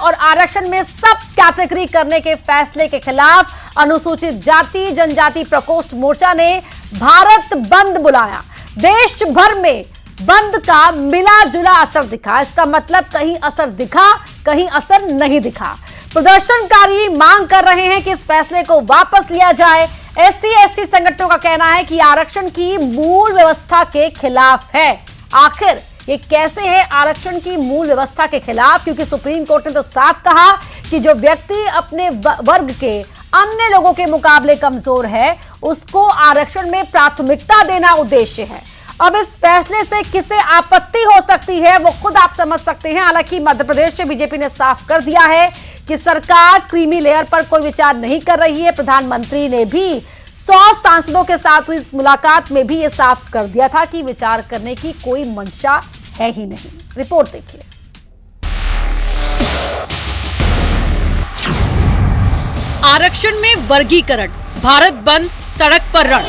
और आरक्षण में सब कैटेगरी करने के फैसले के खिलाफ अनुसूचित जाति जनजाति प्रकोष्ठ मोर्चा ने भारत बंद बुलाया। देश भर में बंद का मिला जुला असर दिखा। इसका मतलब कहीं असर दिखा, कहीं असर नहीं दिखा। प्रदर्शनकारी मांग कर रहे हैं कि इस फैसले को वापस लिया जाए। SC/ST संगठनों का कहना है कि आरक्षण की मूल व्यवस्था के खिलाफ है। आखिर ये कैसे है आरक्षण की मूल व्यवस्था के खिलाफ? क्योंकि सुप्रीम कोर्ट ने तो साफ कहा कि जो व्यक्ति अपने वर्ग के अन्य लोगों के मुकाबले कमजोर है, उसको आरक्षण में प्राथमिकता देना उद्देश्य है। अब इस फैसले से किसे आपत्ति हो सकती है वो खुद आप समझ सकते हैं। हालांकि मध्य प्रदेश से बीजेपी ने साफ कर दिया है कि सरकार क्रीमी लेयर पर कोई विचार नहीं कर रही है। प्रधानमंत्री ने भी 100 सांसदों के साथ हुई इस मुलाकात में भी यह साफ कर दिया था कि विचार करने की कोई मंशा है ही नहीं। रिपोर्ट देखिए। आरक्षण में वर्गीकरण, भारत बंद, सड़क पर रण।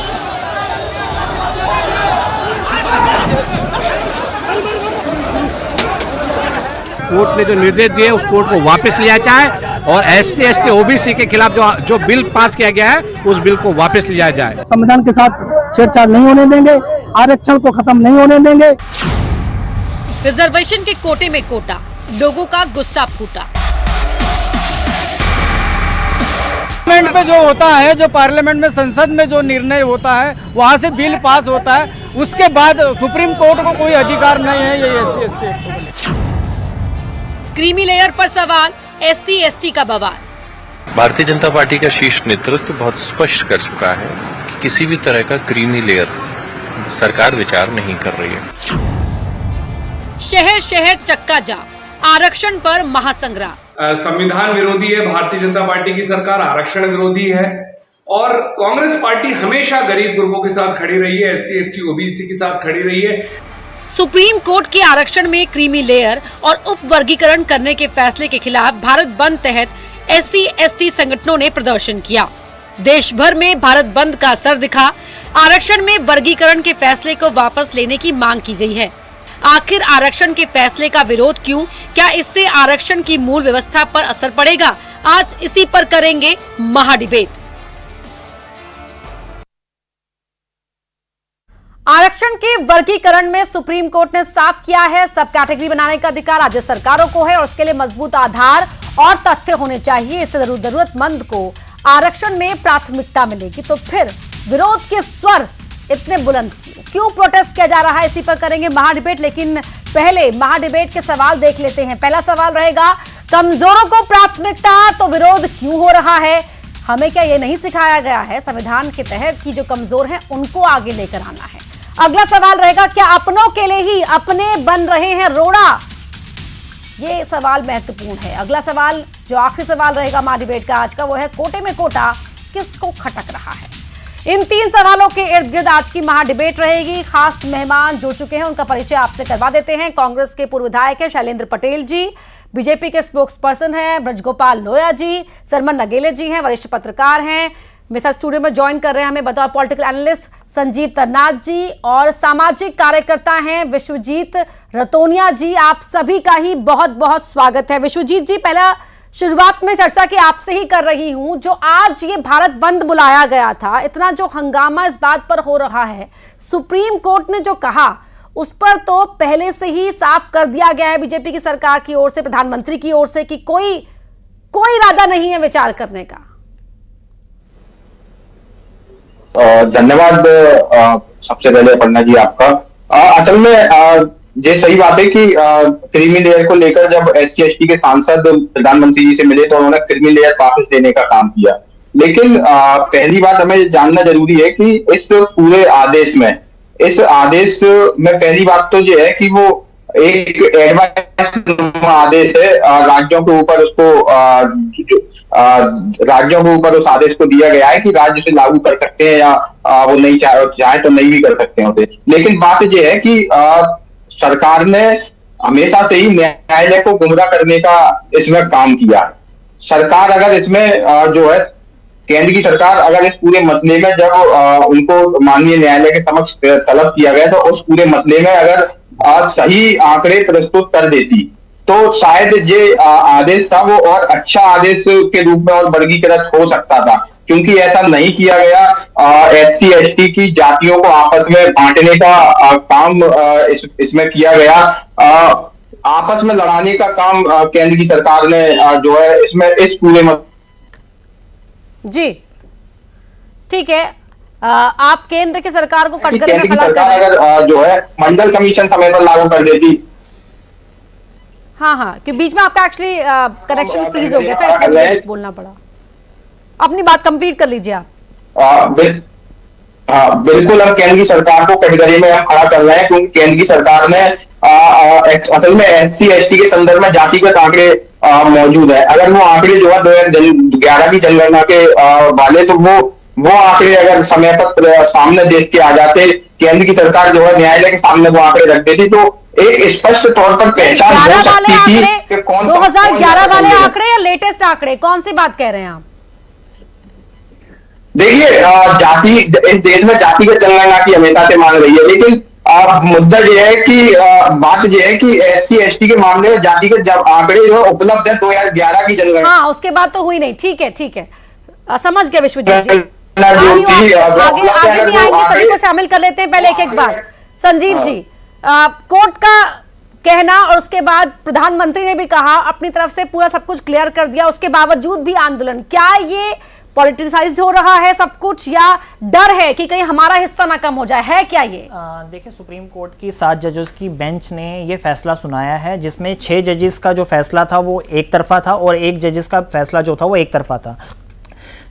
कोर्ट ने जो निर्देश दिए उस कोर्ट को वापस लिया जाए और ST/ST OBC के खिलाफ जो बिल पास किया गया है उस बिल को वापस लिया जाए। संविधान के साथ छेड़छाड़ नहीं होने देंगे, आरक्षण को खत्म नहीं होने देंगे। रिजर्वेशन के कोटे में कोटा, लोगों का गुस्सा फूटा। पार्लियामेंट में जो होता है, जो पार्लियामेंट में संसद में जो निर्णय होता है, वहाँ से बिल पास होता है, उसके बाद सुप्रीम कोर्ट को कोई अधिकार नहीं है ये SC/ST। क्रीमी लेयर पर सवाल, SC/ST का बवाल। भारतीय जनता पार्टी का शीर्ष नेतृत्व बहुत स्पष्ट कर चुका है कि किसी भी तरह का क्रीमी लेयर सरकार विचार नहीं कर रही है। शहर शहर चक्का जाम, आरक्षण पर महासंग्राम। संविधान विरोधी है भारतीय जनता पार्टी की सरकार, आरक्षण विरोधी है और कांग्रेस पार्टी हमेशा गरीब गुरबों के साथ खड़ी रही है, SC/ST OBC के साथ खड़ी रही है। सुप्रीम कोर्ट के आरक्षण में क्रीमी लेयर और उप वर्गीकरण करने के फैसले के खिलाफ भारत बंद तहत SC/ST संगठनों ने प्रदर्शन किया। देश भर में भारत बंद का असर दिखा। आरक्षण में वर्गीकरण के फैसले को वापस लेने की मांग की गई है। आखिर आरक्षण के फैसले का विरोध क्यों? क्या इससे आरक्षण की मूल व्यवस्था पर असर पड़ेगा? आज इसी पर करेंगे महाडिबेट। आरक्षण के वर्गीकरण में सुप्रीम कोर्ट ने साफ किया है, सब कैटेगरी बनाने का अधिकार राज्य सरकारों को है और उसके लिए मजबूत आधार और तथ्य होने चाहिए। इससे जरूरतमंद को आरक्षण में प्राथमिकता मिलेगी। तो फिर विरोध के स्वर इतने बुलंद क्यों प्रोटेस्ट किया जा रहा है? इसी पर करेंगे महाडिबेट। लेकिन पहले महाडिबेट के सवाल देख लेते हैं। पहला सवाल रहेगा, कमजोरों को प्राथमिकता तो विरोध क्यों हो रहा है? हमें क्या ये नहीं सिखाया गया है संविधान के तहत कि जो कमजोर हैं उनको आगे लेकर आना है? अगला सवाल रहेगा, क्या अपनों के लिए ही अपने बन रहे हैं रोड़ा? ये सवाल महत्वपूर्ण है। अगला सवाल, जो आखिरी सवाल रहेगा महाडिबेट का आज का, वो है कोटे में कोटा किसको खटक रहा है? इन तीन सवालों के इर्द गिर्द आज की महाडिबेट रहेगी। खास मेहमान जुड़ चुके हैं, उनका परिचय आपसे करवा देते हैं। कांग्रेस के पूर्व विधायक है शैलेंद्र पटेल जी, बीजेपी के स्पोक्स पर्सन हैं ब्रजगोपाल लोया जी, सरमन नगेले जी हैं, वरिष्ठ पत्रकार हैं। मेरे साथ स्टूडियो में ज्वाइन कर रहे हैं हमें बतौर पॉलिटिकल एनालिस्ट संजीव तरनाथ जी, और सामाजिक कार्यकर्ता हैं विश्वजीत रतोनिया जी। आप सभी का ही बहुत बहुत स्वागत है। विश्वजीत जी, पहला शुरुआत में चर्चा की आपसे ही कर रही हूं। जो आज ये भारत बंद बुलाया गया था, इतना जो हंगामा इस बात पर हो रहा है, सुप्रीम कोर्ट ने जो कहा उस पर तो पहले से ही साफ कर दिया गया है बीजेपी की सरकार की ओर से, प्रधानमंत्री की ओर से, कि कोई इरादा नहीं है विचार करने का। धन्यवाद सबसे पहले अपर्णा जी आपका। असल में ये सही बात है कि क्रीमी लेयर को लेकर जब SC/ST के सांसद प्रधानमंत्री जी से मिले तो उन्होंने क्रीमी लेयर वापस देने का काम किया। लेकिन पहली बात हमें जानना जरूरी है कि इस पूरे आदेश में पहली बात तो ये है कि वो एक एडवाइस आदेश है। राज्यों के ऊपर उस आदेश को दिया गया है कि राज्य उसे लागू कर सकते हैं या वो नहीं चाहे तो नहीं भी कर सकते हैं उसे। लेकिन बात ये है कि सरकार ने हमेशा से ही न्यायालय को गुमराह करने का इसमें काम किया। सरकार अगर इसमें जो है केंद्र की सरकार अगर इस पूरे मसले में जब उनको माननीय न्यायालय के समक्ष तलब किया गया तो उस पूरे मसले में अगर सही आंकड़े प्रस्तुत कर देती तो शायद ये आदेश था वो और अच्छा आदेश के रूप में और वर्गीकृत हो सकता था, क्योंकि ऐसा नहीं किया गया। SC ST की जातियों को आपस में बांटने का काम इसमें किया गया। आपस में लड़ाने का काम केंद्र की सरकार ने जो है इसमें इस पूरे जी ठीक है। आप केंद्र की सरकार को कटघरे में केंद्र की खड़ा कर सरकार रहे हैं। अगर जो है मंडल कमीशन समय पर लागू कर देती। हाँ कि बीच में आपका एक्चुअली कनेक्शन फ्रीज हो गया था, इसलिए मुझे बोलना पड़ा। अपनी बात कंप्लीट कर लीजिए आप। बिल्कुल हम केंद्र की सरकार को कटघरे में खड़ा कर रहे हैं, क्योंकि केंद्र की सरकार ने असल में SC ST के संदर्भ में जातिगत आंकड़े मौजूद है। अगर वो आंकड़े जो है 2011 की जनगणना के वाले, तो वो आंकड़े अगर समय पर सामने देश के आ जाते, केंद्र की सरकार जो है न्यायालय के सामने वो आंकड़े रख देती, तो एक स्पष्ट तौर पर पहचान हो सकती थी कि कौन 2011 वाले आंकड़े या लेटेस्ट आंकड़े, कौन सी बात कह रहे हैं आप? देखिए, जाति इस देश में जातिगत जनगणना की हमेशा से मांग रही है, लेकिन मुद्दा यह है कि बात यह है कि SC ST के मामले में जातिगत जब आंकड़े जो उपलब्ध है 2011 की जनगणना। हाँ, उसके बाद तो हुई नहीं। ठीक है, समझ गए विश्वजीत जी। आगे भी आएंगे, सभी को शामिल कर लेते हैं। पहले एक बार संजीव जी, कोर्ट का कहना और उसके बाद प्रधानमंत्री ने भी कहा अपनी तरफ से पूरा सब कुछ क्लियर कर दिया, उसके बावजूद भी आंदोलन, क्या ये पॉलिटिसाइज्ड हो रहा है सब कुछ, या डर है कि कहीं हमारा हिस्सा ना कम हो जाए, है क्या ये? देखिए, सुप्रीम कोर्ट की 7 जजेस की बेंच ने ये फैसला सुनाया है, जिसमें 6 जजेस का जो फैसला था वो एक तरफा था और 1 जजेस का फैसला जो था वो एक तरफा था।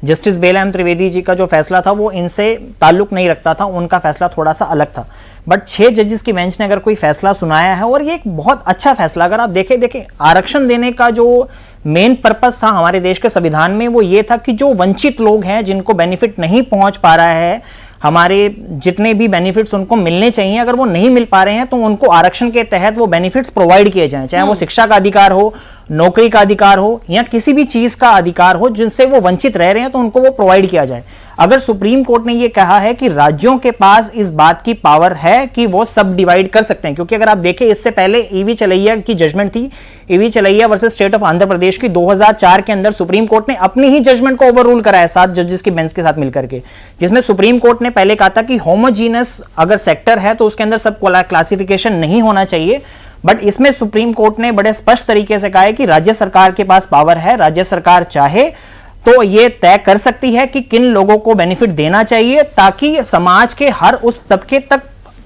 जस्टिस बेला एम त्रिवेदी जी का जो फैसला था वो इनसे ताल्लुक नहीं रखता था, उनका फैसला थोड़ा सा अलग था। बट 6 जजेस की बेंच ने अगर कोई फैसला सुनाया है, और ये एक बहुत अच्छा फैसला, अगर आप देखें आरक्षण देने का जो मेन पर्पस था हमारे देश के संविधान में, वो ये था कि जो वंचित लोग हैं, जिनको बेनिफिट नहीं पहुंच पा रहा है, हमारे जितने भी बेनिफिट्स उनको मिलने चाहिए, अगर वो नहीं मिल पा रहे हैं तो उनको आरक्षण के तहत वो बेनिफिट्स प्रोवाइड किए जाएं, चाहे वो शिक्षा का अधिकार हो, नौकरी का अधिकार हो, या किसी भी चीज का अधिकार हो जिनसे वो वंचित रह रहे हैं, तो उनको वो प्रोवाइड किया जाए। अगर सुप्रीम कोर्ट ने ये कहा है कि राज्यों के पास इस बात की पावर है कि वो सब डिवाइड कर सकते हैं, क्योंकि अगर आप देखें इससे पहले ईवी चलैया की जजमेंट थी, ईवी चलैया versus state of Andhra Pradesh की 2004 के अंदर सुप्रीम कोर्ट ने अपनी ही जजमेंट को ओवररूल कराया 7 जजेस की बेंच के साथ मिलकर के, जिसमें सुप्रीम कोर्ट ने पहले कहा था कि होमोजीनस अगर सेक्टर है तो उसके अंदर सब क्लासिफिकेशन नहीं होना चाहिए। बट इसमें सुप्रीम कोर्ट ने बड़े स्पष्ट तरीके से कहा है कि राज्य सरकार के पास पावर है, राज्य सरकार चाहे तो ये तय कर सकती है कि किन लोगों को बेनिफिट देना चाहिए, ताकि समाज के हर उस तबके तक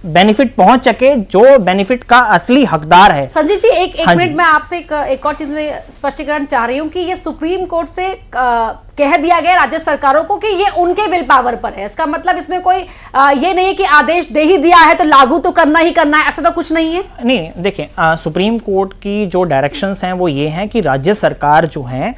बेनिफिट पहुंच सके जो बेनिफिट का असली हकदार है। संजीव जी, एक मिनट में आपसे एक और चीज में स्पष्टीकरण चाह रही हूँ कि ये सुप्रीम कोर्ट से कह दिया गया राज्य सरकारों को कि ये उनके विल पावर पर है, इसका मतलब इसमें कोई ये नहीं है कि आदेश दे ही दिया है तो लागू तो करना ही करना है, ऐसा तो कुछ नहीं है। नहीं, देखिए, सुप्रीम कोर्ट की जो डायरेक्शंस हैं वो ये हैं कि राज्य सरकार जो है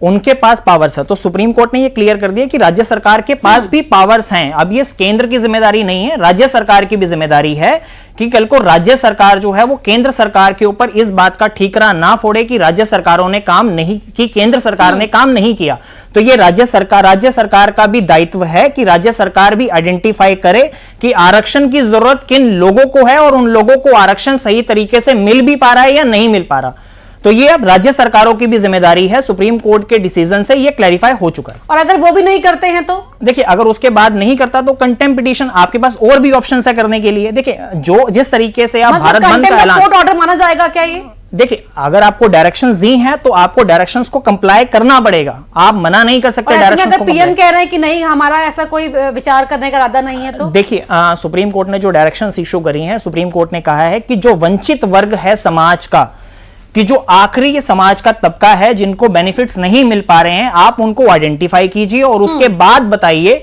उनके पास पावर्स है, तो सुप्रीम कोर्ट ने ये क्लियर कर दिया कि राज्य सरकार के पास भी पावर्स हैं। अब ये केंद्र की जिम्मेदारी नहीं है, राज्य सरकार की भी जिम्मेदारी है कि कल को राज्य सरकार जो है वो केंद्र सरकार के ऊपर इस बात का ठीकरा ना फोड़े कि राज्य सरकारों ने काम नहीं की, केंद्र सरकार ने काम नहीं किया। तो ये राज्य सरकार का भी दायित्व है कि राज्य सरकार भी आइडेंटिफाई करे कि आरक्षण की जरूरत किन लोगों को है और उन लोगों को आरक्षण सही तरीके से मिल भी पा रहा है या नहीं मिल पा रहा। तो ये अब राज्य सरकारों की भी जिम्मेदारी है, सुप्रीम कोर्ट के डिसीजन से ये क्लैरिफाई हो चुका है। और अगर वो भी नहीं करते हैं तो देखिए, अगर उसके बाद नहीं करता तो कंटेम्प्ट पिटीशन, आपके पास और भी ऑप्शंस है करने के लिए। देखिए, जो जिस तरीके से आप भारत बंद का ऐलान, कोर्ट ऑर्डर माना जाएगा क्या ये? देखिए, अगर आपको डायरेक्शंस दी हैं तो आपको डायरेक्शंस को कंप्लाई करना पड़ेगा, आप मना नहीं कर सकते डायरेक्शंस को। पीएम कह रहे हैं कि नहीं, हमारा ऐसा कोई विचार करने का इरादा नहीं है, तो देखिए, सुप्रीम कोर्ट ने जो डायरेक्शंस इशू करी हैं, सुप्रीम कोर्ट ने कहा है कि जो वंचित वर्ग है समाज का, कि जो आखिरी समाज का तबका है जिनको बेनिफिट्स नहीं मिल पा रहे हैं, आप उनको आइडेंटिफाई कीजिए और उसके बाद बताइए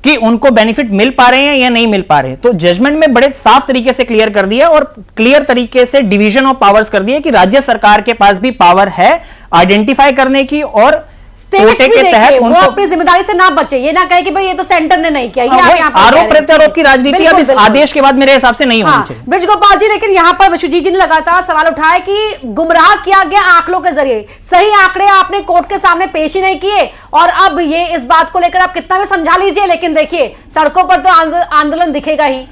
कि उनको बेनिफिट मिल पा रहे हैं या नहीं मिल पा रहे हैं। तो जजमेंट में बड़े साफ तरीके से क्लियर कर दिया और क्लियर तरीके से डिवीजन ऑफ पावर्स कर दिया कि राज्य सरकार के पास भी पावर है आइडेंटिफाई करने की, और कोटे के तहत वो अपनी जिम्मेदारी से ना बचे, ये ना कहे कि भाई ये तो सेंटर ने नहीं किया। ये आरोप प्रत्यारोप की राजनीति अब इस आदेश के बाद मेरे हिसाब से नहीं होनी चाहिए। ब्रिज गोपाल जी, लेकिन यहाँ पर विश्वजीत जी ने लगातार सवाल उठाया कि गुमराह किया गया आंकड़ों के जरिए, सही आंकड़े आपने कोर्ट के सामने पेश ही नहीं किए, और अब ये इस बात को लेकर आप कितना भी समझा लीजिए, लेकिन देखिए सड़कों पर तो आंदोलन दिखेगा ही।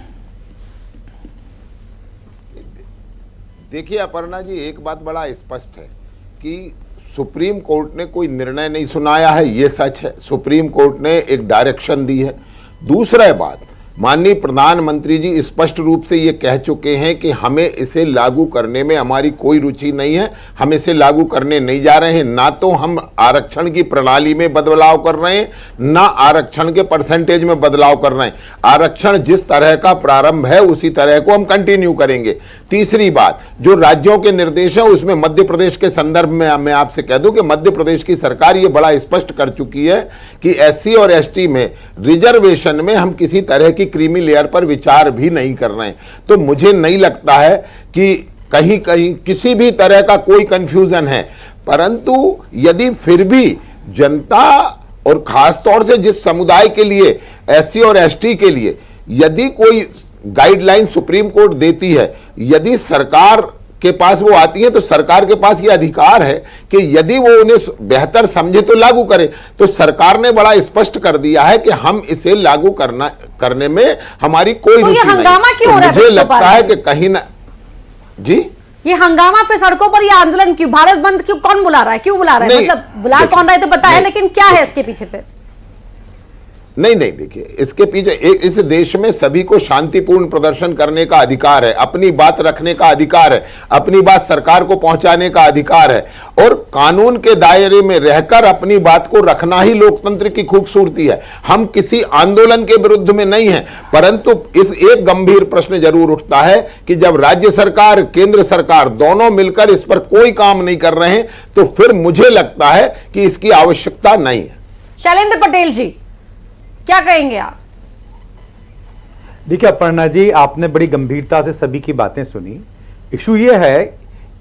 देखिए अपर्णा जी, एक बात बड़ा स्पष्ट है कि सुप्रीम कोर्ट ने कोई निर्णय नहीं सुनाया है, ये सच है। सुप्रीम कोर्ट ने एक डायरेक्शन दी है। दूसरा बात, माननीय प्रधानमंत्री जी स्पष्ट रूप से ये कह चुके हैं कि हमें इसे लागू करने में हमारी कोई रुचि नहीं है, हम इसे लागू करने नहीं जा रहे हैं। ना तो हम आरक्षण की प्रणाली में बदलाव कर रहे हैं, ना आरक्षण के परसेंटेज में बदलाव कर रहे हैं। आरक्षण जिस तरह का प्रारंभ है उसी तरह को हम कंटिन्यू करेंगे। तीसरी बात, जो राज्यों के निर्देश है उसमें मध्य प्रदेश के संदर्भ में मैं आपसे कह दूं कि मध्य प्रदेश की सरकार ये बड़ा स्पष्ट कर चुकी है कि एससी और एसटी में रिजर्वेशन में हम किसी तरह की क्रीमी लेयर पर विचार भी नहीं कर रहे हैं। तो मुझे नहीं लगता है कि कहीं कहीं किसी भी तरह का कोई कंफ्यूजन है, परंतु यदि फिर भी जनता और खास तौर से जिस समुदाय के लिए, एससी और एसटी के लिए, यदि कोई गाइडलाइन सुप्रीम कोर्ट देती है, यदि सरकार के पास वो आती है, तो सरकार के पास ये अधिकार है कि यदि वो उन्हें बेहतर समझे तो लागू करे। तो सरकार ने बड़ा स्पष्ट कर दिया है कि हम इसे लागू करने में हमारी कोई रुचि नहीं। हंगामा क्यों हो रहा है? मुझे लगता है कि कहीं ना जी ये हंगामा फिर सड़कों पर, ये आंदोलन क्यों, भारत बंद क्यों, कौन बुला रहा है, क्यों बुला रहा है? मतलब बुला कौन रहा है तो पता है, लेकिन क्या है इसके पीछे फिर? नहीं, देखिए इसके पीछे इस देश में सभी को शांतिपूर्ण प्रदर्शन करने का अधिकार है, अपनी बात रखने का अधिकार है, अपनी बात सरकार को पहुंचाने का अधिकार है, और कानून के दायरे में रहकर अपनी बात को रखना ही लोकतंत्र की खूबसूरती है। हम किसी आंदोलन के विरुद्ध में नहीं हैं, परंतु इस एक गंभीर प्रश्न जरूर उठता है कि जब राज्य सरकार, केंद्र सरकार दोनों मिलकर इस पर कोई काम नहीं कर रहे हैं, तो फिर मुझे लगता है कि इसकी आवश्यकता नहीं है। शैलेंद्र पटेल जी, क्या कहेंगे आप? देखिए अपर्णा जी, आपने बड़ी गंभीरता से सभी की बातें सुनी। इशू ये है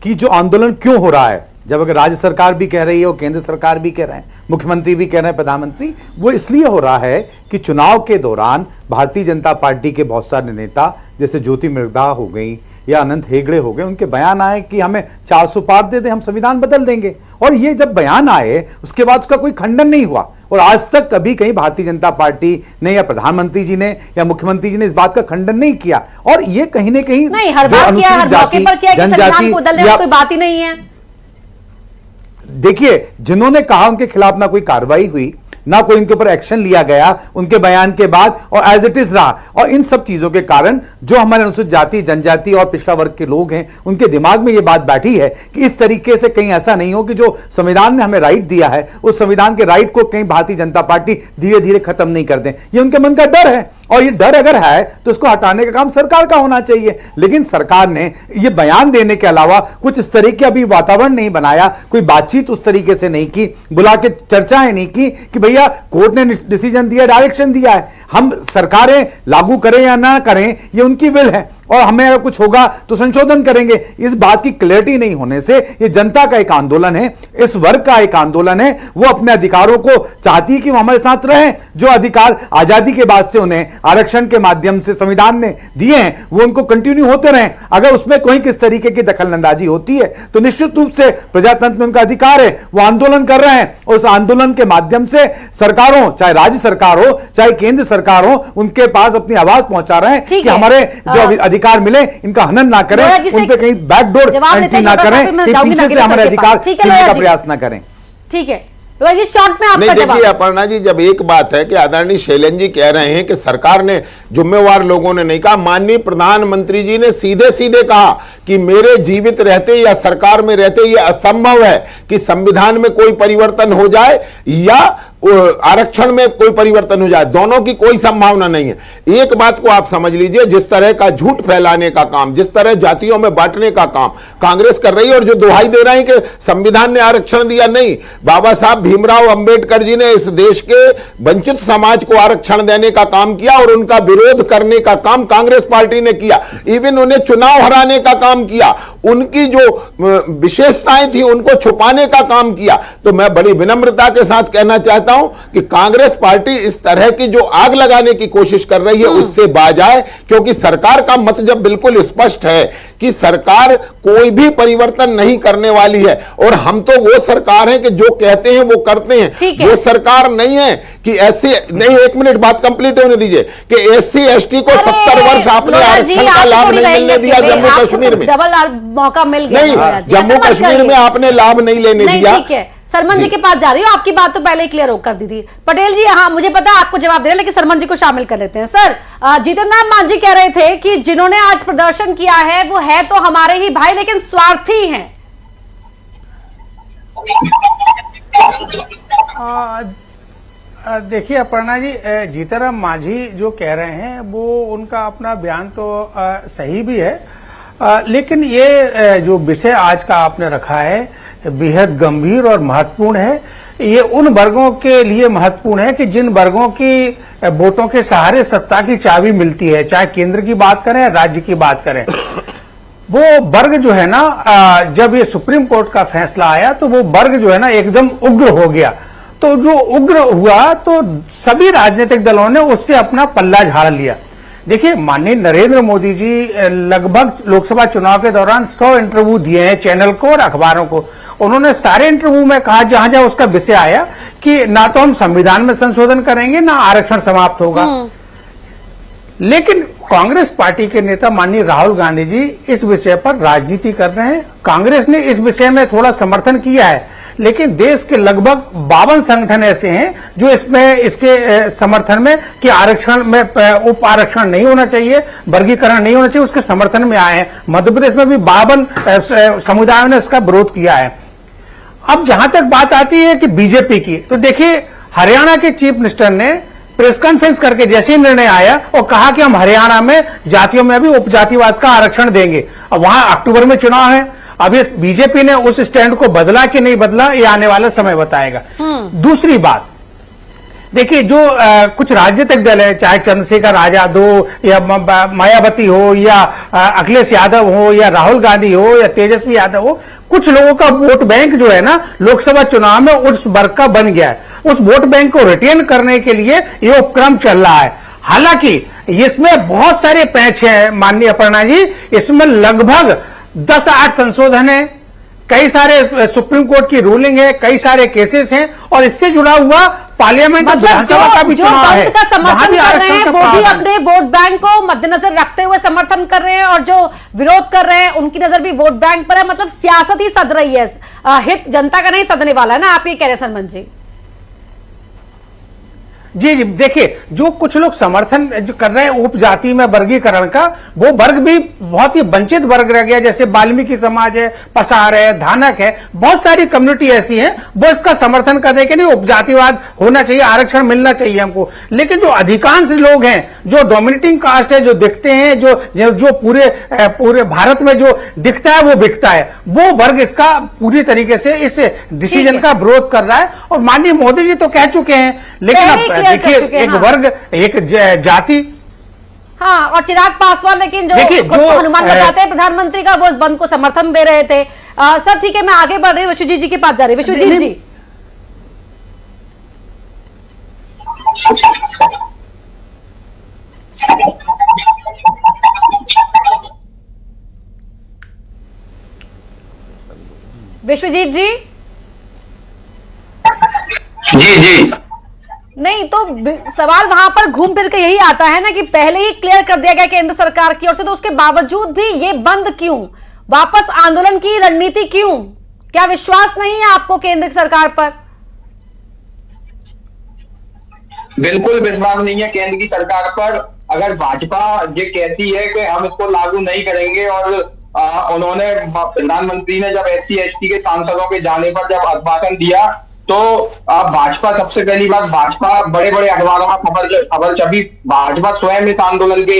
कि जो आंदोलन क्यों हो रहा है, जब अगर राज्य सरकार भी कह रही है और केंद्र सरकार भी कह रहे हैं, मुख्यमंत्री भी कह रहे हैं, प्रधानमंत्री, वो इसलिए हो रहा है कि चुनाव के दौरान भारतीय जनता पार्टी के बहुत सारे नेता, जैसे ज्योति मृधा हो गई या अनंत हेगड़े हो गए, उनके बयान आए कि हमें 400 पार दे दे, हम संविधान बदल देंगे। और ये जब बयान आए उसके बाद उसका कोई खंडन नहीं हुआ, और आज तक कभी कहीं भारतीय जनता पार्टी ने या प्रधानमंत्री जी ने या मुख्यमंत्री जी ने इस बात का खंडन नहीं किया। और ये कहीं ना कहीं नहीं, हर बार किया, हर मौके पर किया कि संविधान को बदलने की कोई बात ही नहीं है। देखिए, जिन्होंने कहा उनके खिलाफ ना कोई कार्रवाई हुई, ना कोई इनके ऊपर एक्शन लिया गया उनके बयान के बाद, और एज इट इज रहा। और इन सब चीजों के कारण जो हमारे अनुसूचित जाति, जनजाति और पिछड़ा वर्ग के लोग हैं, उनके दिमाग में यह बात बैठी है कि इस तरीके से कहीं ऐसा नहीं हो कि जो संविधान ने हमें राइट दिया है, उस संविधान के राइट को कहीं भारतीय जनता पार्टी धीरे धीरे खत्म नहीं कर दे। ये उनके मन का डर है, और ये डर अगर है तो इसको हटाने का काम सरकार का होना चाहिए। लेकिन सरकार ने ये बयान देने के अलावा कुछ इस तरीके अभी वातावरण नहीं बनाया, कोई बातचीत उस तरीके से नहीं की, बुला के चर्चाएं नहीं की कि भैया कोर्ट ने डिसीजन दिया, डायरेक्शन दिया है, हम सरकारें लागू करें या ना करें ये उनकी विल है, और हमें अगर कुछ होगा तो संशोधन करेंगे। इस बात की क्लैरिटी नहीं होने से ये जनता का एक आंदोलन है, इस वर्ग का एक आंदोलन है। वो अपने अधिकारों को चाहती है कि वो हमारे साथ रहें। जो अधिकार आजादी के बाद से उन्हें आरक्षण के माध्यम से संविधान ने दिए हैं, वो उनको कंटिन्यू होते रहें। अगर उसमें कोई किस तरीके की दखलंदाजी होती है तो निश्चित रूप से प्रजातंत्र में उनका अधिकार है, वो आंदोलन कर रहे हैं, और उस आंदोलन के माध्यम से सरकारों, चाहे राज्य सरकार हो चाहे केंद्र सरकार हो, उनके पास अपनी आवाज पहुंचा रहे हैं कि हमारे जो अधिकार मिले इनका हनन ना करें, उन पे कहीं बैकडोर एंट्री ना करें, पीछे से हमारे अधिकार छीनने का प्रयास ना करें। ठीक है, शॉर्ट में आपका देखिए अपर्णा जी, जब एक बात है कि आदरणीय शैलेंद्र जी कह रहे हैं कि सरकार ने, जिम्मेवार लोगों ने नहीं कहा, माननीय प्रधानमंत्री जी ने सीधे सीधे कहा कि मेरे जीवित रहते या सरकार में रहते यह असंभव है कि संविधान में कोई परिवर्तन हो जाए या आरक्षण में कोई परिवर्तन हो जाए, दोनों की कोई संभावना नहीं है। एक बात को आप समझ लीजिए, जिस तरह का झूठ फैलाने का काम, जिस तरह जातियों में बांटने का काम कांग्रेस कर रही है, और जो दुहाई दे रहे हैं कि संविधान ने आरक्षण दिया, नहीं, बाबा साहब भीमराव अंबेडकर जी ने इस देश के वंचित समाज को आरक्षण देने का काम किया, और उनका विरोध करने का काम कांग्रेस पार्टी ने किया, इवन उन्हें चुनाव हराने का काम किया, उनकी जो विशेषताएं थी उनको छुपाने का काम किया। तो मैं बड़ी विनम्रता के साथ कहना चाहता हूं कि कांग्रेस पार्टी इस तरह की जो आग लगाने की कोशिश कर रही है उससे बाज आए, क्योंकि सरकार का मत जब बिल्कुल स्पष्ट है कि सरकार कोई भी परिवर्तन नहीं करने वाली है, और हम तो वो सरकार है कि जो कहते हैं वो करते हैं। वो सरकार नहीं है कि एससी नहीं, एक मिनट बात कंप्लीट होने दीजिए, कि एससी एसटी को 70 वर्ष आपने आरक्षण का लाभ नहीं मिलने दिया जम्मू कश्मीर में, डबल मौका मिल गया नहीं जम्मू कश्मीर में आपने लाभ नहीं लेने दिया। ठीक है, सरमन जी के पास जा रही हूँ, आपकी बात तो पहले ही क्लियर कर दी थी। पटेल जी, हाँ मुझे पता है आपको जवाब दे रहे, लेकिन सरमन जी को शामिल कर लेते हैं। सर, जितेंद्र मांझी कह रहे थे कि जिन्होंने आज प्रदर्शन किया है वो है तो हमारे ही भाई, लेकिन स्वार्थी हैं। देखिए अपर्णा जी, जीतन मांझी जो कह रहे हैं वो उनका अपना बयान तो सही भी है, लेकिन ये जो विषय आज का आपने रखा है बेहद गंभीर और महत्वपूर्ण है। ये उन वर्गों के लिए महत्वपूर्ण है कि जिन वर्गों की वोटों के सहारे सत्ता की चाबी मिलती है, चाहे केंद्र की बात करें राज्य की बात करें। वो वर्ग जो है ना, जब ये सुप्रीम कोर्ट का फैसला आया तो वो वर्ग जो है ना एकदम उग्र हो गया। तो जो उग्र हुआ तो सभी राजनीतिक दलों ने उससे अपना पल्ला झाड़ लिया। देखिए, माननीय नरेंद्र मोदी जी लगभग लोकसभा चुनाव के दौरान 100 इंटरव्यू दिए हैं चैनल को और अखबारों को। उन्होंने सारे इंटरव्यू में कहा, जहां जहां उसका विषय आया, कि ना तो हम संविधान में संशोधन करेंगे ना आरक्षण समाप्त होगा। लेकिन कांग्रेस पार्टी के नेता माननीय राहुल गांधी जी इस विषय पर राजनीति कर रहे हैं। कांग्रेस ने इस विषय में थोड़ा समर्थन किया है, लेकिन देश के लगभग 52 संगठन ऐसे हैं जो इसके समर्थन में कि आरक्षण में उप आरक्षण नहीं होना चाहिए, वर्गीकरण नहीं होना चाहिए, उसके समर्थन में आए हैं। मध्य प्रदेश में भी 52 समुदायों ने इसका विरोध किया है। अब जहां तक बात आती है कि बीजेपी की, तो देखिए हरियाणा के चीफ मिनिस्टर ने प्रेस कॉन्फ्रेंस करके जैसे ही निर्णय आया और कहा कि हम हरियाणा में जातियों में भी उपजातिवाद का आरक्षण देंगे। अब वहां अक्टूबर में चुनाव है, अब ये बीजेपी ने उस स्टैंड को बदला कि नहीं बदला, ये आने वाला समय बताएगा। दूसरी बात, देखिए जो कुछ राजनीतिक दल है, चाहे चंद्रशेखर आजाद हो या मायावती हो या अखिलेश यादव हो या राहुल गांधी हो या तेजस्वी यादव हो, कुछ लोगों का वोट बैंक जो है ना लोकसभा चुनाव में उस वर्ग का बन गया है। उस वोट बैंक को रिटेन करने के लिए ये उपक्रम चल रहा है। हालांकि इसमें बहुत सारे पैच हैं माननीय अपर्णा जी, इसमें लगभग 10-8 संशोधन है, कई सारे सुप्रीम कोर्ट की रूलिंग है, कई सारे केसेस हैं, और इससे जुड़ा हुआ पार्लियामेंट विधानसभा का भी चुनाव है। का समर्थन कर रहे हैं वो भी अपने वोट बैंक को मद्देनजर रखते हुए समर्थन कर रहे हैं, और जो विरोध कर रहे हैं उनकी नजर भी वोट बैंक पर है। मतलब सियासत ही सध रही है, हित जनता का नहीं सधने वाला है ना, आप ये कह रहे हैं सरमन जी? जी जी, देखिए जो कुछ लोग समर्थन जो कर रहे हैं उपजाति में वर्गीकरण का, वो वर्ग भी बहुत ही वंचित वर्ग रह गया। जैसे वाल्मीकि समाज है, पसार है, धानक है, बहुत सारी कम्युनिटी ऐसी हैं वो इसका समर्थन करने के लिए उपजातिवाद होना चाहिए, आरक्षण मिलना चाहिए हमको। लेकिन जो अधिकांश लोग हैं, जो डोमिनेटिंग कास्ट है, जो दिखते हैं, जो पूरे भारत में जो दिखता है वो बिकता है, वो वर्ग इसका पूरी तरीके से इस डिसीजन का विरोध कर रहा है। और माननीय मोदी जी तो कह चुके हैं, लेकिन अब देखिए एक वर्ग, एक जाति। हाँ, और चिराग पासवान लेकिन जो अनुमान लगाते हैं प्रधानमंत्री का, वो इस बंद को समर्थन दे रहे थे। सर ठीक है, मैं आगे बढ़ रही हूँ, विश्वजीत जी के पास जा रही हूँ। विश्वजीत जी, विश्वजीत जी जी जी नहीं, तो सवाल वहां पर घूम फिर के यही आता है ना कि पहले ही क्लियर कर दिया गया केंद्र सरकार की ओर से, तो उसके बावजूद भी ये बंद क्यों? वापस आंदोलन की रणनीति क्यों? क्या विश्वास नहीं है आपको केंद्र सरकार पर? बिल्कुल विश्वास नहीं है केंद्र की सरकार पर। अगर भाजपा ये कहती है कि हम इसको लागू नहीं करेंगे, और उन्होंने प्रधानमंत्री ने जब SC ST के सांसदों के जाने पर जब आश्वासन दिया, तो भाजपा, सबसे पहली बात, भाजपा बड़े बड़े अखबारों में खबर छपी, भाजपा स्वयं इस आंदोलन के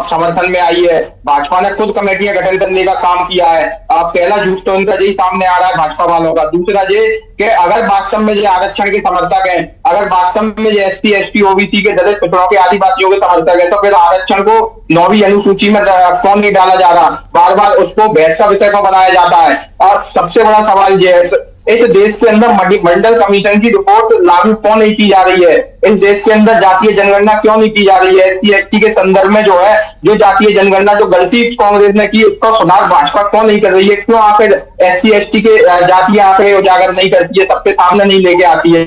समर्थन में आई है। भाजपा ने खुद कमेटियां गठन करने का काम किया है। पहला झूठ तो उनका यही सामने आ रहा है भाजपा वालों का। दूसरा ये कि अगर वास्तव में ये आरक्षण के समर्थक हैं, अगर वास्तव में ये SC ST OBC के दलित पिछड़ों के आदिवासियों के समर्थक है, तो फिर आरक्षण को 9वीं अनुसूची में क्यों नहीं डाला जा रहा? बार बार उसको बहस का विषय को बनाया जाता है। और सबसे बड़ा सवाल ये है इस देश के अंदर मंडल कमीशन की रिपोर्ट लागू क्यों नहीं की जा रही है? इस देश के अंदर जातीय जनगणना क्यों नहीं की जा रही है? SC ST के संदर्भ में जो है जो जातीय जनगणना जो गलती कांग्रेस ने की उसका सुधार भाजपा क्यों नहीं कर रही है? क्यों आकर SC ST के जातीय आंकड़े उजागर नहीं करती है, सबके सामने नहीं लेके आती है?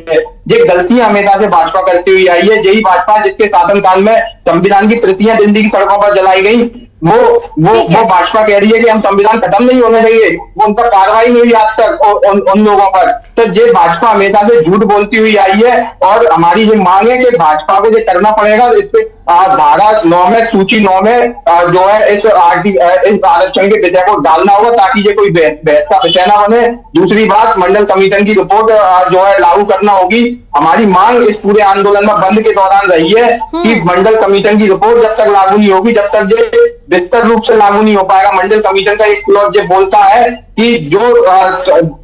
ये गलतियां हमेशा से भाजपा करती हुई आई है। यही भाजपा जिसके शासनकाल में संविधान की प्रतियां दिल्ली की सड़कों पर जलाई गई, वो भाजपा कह रही है कि हम संविधान खत्म नहीं होने देंगे, वो उनका कार्रवाई नहीं हुई आज तक उन लोगों पर। तो ये भाजपा हमेशा से झूठ बोलती हुई आई है और हमारी ये मांग है कि भाजपा को ये करना पड़ेगा। इस पे धारा 9 में सूची 9 में जो है इस आरक्षण के विषय को डालना होगा ताकि ये कोई बहस का विषय ना बने। दूसरी बात, मंडल कमीशन की रिपोर्ट जो है लागू करना होगी। हमारी मांग इस पूरे आंदोलन में बंद के दौरान रही है कि मंडल कमीशन की रिपोर्ट जब तक लागू नहीं होगी, जब तक ये विस्तार रूप से लागू नहीं हो पाएगा। मंडल कमीशन का एक क्लॉज ये बोलता है कि जो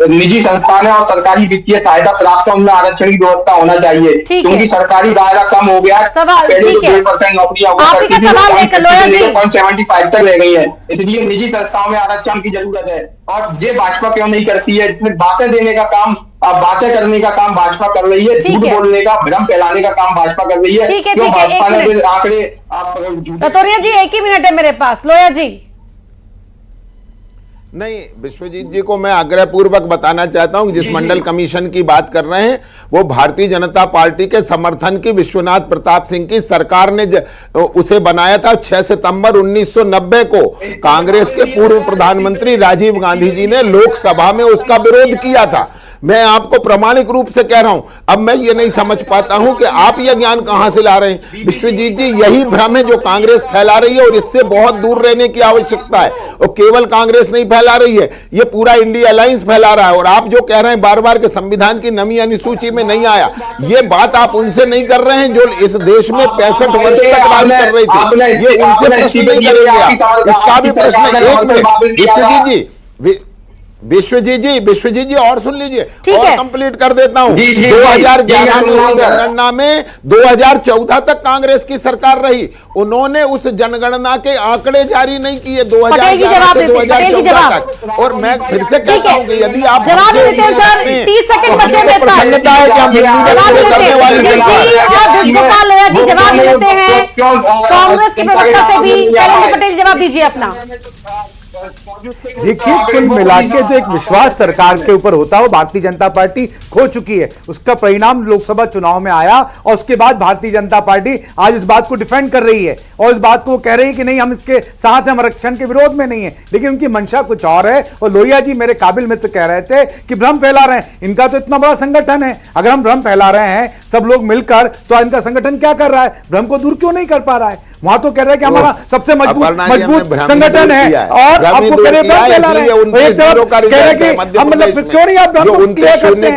निजी संस्थान है और सरकारी वित्तीय सहायता प्राप्त है उनमें आरक्षण की व्यवस्था होना चाहिए, क्योंकि सरकारी दायरा कम हो गया। पहले तो 2% नौकरियां 75 तक रह गई है, इसलिए निजी संस्थाओं में आरक्षण की जरूरत है। और ये भाजपा क्यों नहीं करती है? इसमें बातें देने का काम, बातें करने का काम भाजपा कर रही है, झूठ बोलने का, भ्रम फैलाने का काम भाजपा कर रही है। क्यों भाजपा ने आंकड़े रतौरिया जी 1 ही मिनट है मेरे पास। लोया जी नहीं, विश्वजीत जी को मैं आग्रह पूर्वक बताना चाहता हूं जिस मंडल कमीशन की बात कर रहे हैं वो भारतीय जनता पार्टी के समर्थन की विश्वनाथ प्रताप सिंह की सरकार ने उसे बनाया था। 6 सितंबर 1990 को कांग्रेस के पूर्व प्रधानमंत्री राजीव गांधी जी ने लोकसभा में उसका विरोध किया था। मैं आपको प्रामाणिक रूप से कह रहा हूं। अब मैं ये नहीं समझ पाता हूं कि आप ये ज्ञान कहां से ला रहे हैं। विश्वजीत जी, यही भ्रम है जो कांग्रेस फैला रही है और इससे बहुत दूर रहने की आवश्यकता है। और केवल कांग्रेस नहीं फैला रही है, ये पूरा इंडिया अलायंस फैला रहा है। और आप जो कह रहे हैं बार बार के संविधान की नवी अनुसूची में नहीं आया, ये बात आप उनसे नहीं कर रहे हैं जो इस देश में 65 वर्ष तक राज कर रहे थे। ये उनसे प्रश्न नहीं करेंगे आप, इसका भी प्रश्न। विश्वजीत जी और सुन लीजिए और कंप्लीट कर देता हूं। 2011 में जनगणना में 2014 तक कांग्रेस की सरकार रही, उन्होंने उस जनगणना के आंकड़े जारी नहीं किए 2011 से 2014 तक। और मैं फिर से कहता हूं कि यदि आप जवाब देते हैं सर, 30 सेकंड बचे मेरे पास। जवाब देते हैं कांग्रेस के प्रवक्ता से भी। शैलेंद्र पटेल जवाब दीजिए अपना। देखिए, कुल मिला के जो एक विश्वास सरकार के ऊपर होता है वो भारतीय जनता पार्टी खो चुकी है। उसका परिणाम लोकसभा चुनाव में आया और उसके बाद भारतीय जनता पार्टी आज इस बात को डिफेंड कर रही है और इस बात को कह रही है कि नहीं, हम इसके साथ, हम आरक्षण के विरोध में नहीं है। लेकिन उनकी मंशा कुछ और है। और लोहिया जी मेरे काबिल मित्र कह रहे थे कि भ्रम फैला रहे हैं। इनका तो इतना बड़ा संगठन है, अगर हम भ्रम फैला रहे हैं सब लोग मिलकर, तो इनका संगठन क्या कर रहा है? भ्रम को दूर क्यों नहीं कर पा रहा है? वहां तो कह रहे हैं कि हमारा सबसे मजबूत संगठन है और आपको कह रहे भ्रम फैला रहे हैं। एक तरफ कह रहे हैं कि हम मतलब क्यों नहीं आप भ्रम को क्लियर करते हैं?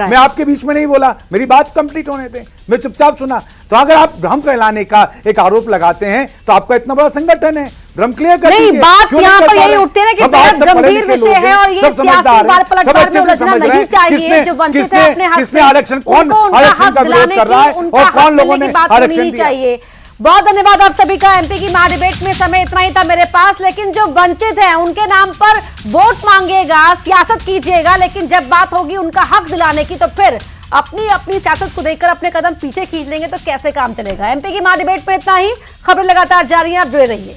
मैं आपके बीच में नहीं बोला, मेरी बात कंप्लीट होने दें, मैं चुपचाप सुना। तो अगर आप भ्रम फैलाने का एक आरोप लगाते हैं तो आपका इतना बड़ा संगठन है, भ्रम क्लियर कर नहीं, बात यहाँ पर यही उठती है कि बहुत गंभीर विषय है और ये सियासी वार पलटवार में उलझना नहीं चाहिए। जो वंचित है अपने हक से, आरक्षण कौन आरक्षण का विरोध कर रहा है और कौन लोगों ने आरक्षण दिया? चाहिए। बहुत धन्यवाद आप सभी का। एमपी की महा डिबेट में समय इतना ही था मेरे पास, लेकिन जो वंचित है उनके नाम पर वोट मांगेगा, सियासत कीजिएगा, लेकिन जब बात होगी उनका हक दिलाने की तो फिर अपनी सियासत को देखकर अपने कदम पीछे खींच लेंगे तो कैसे काम चलेगा। एमपी की महा डिबेट में इतना ही। खबरें लगातार जारी हैं, आप जुड़े रहिए।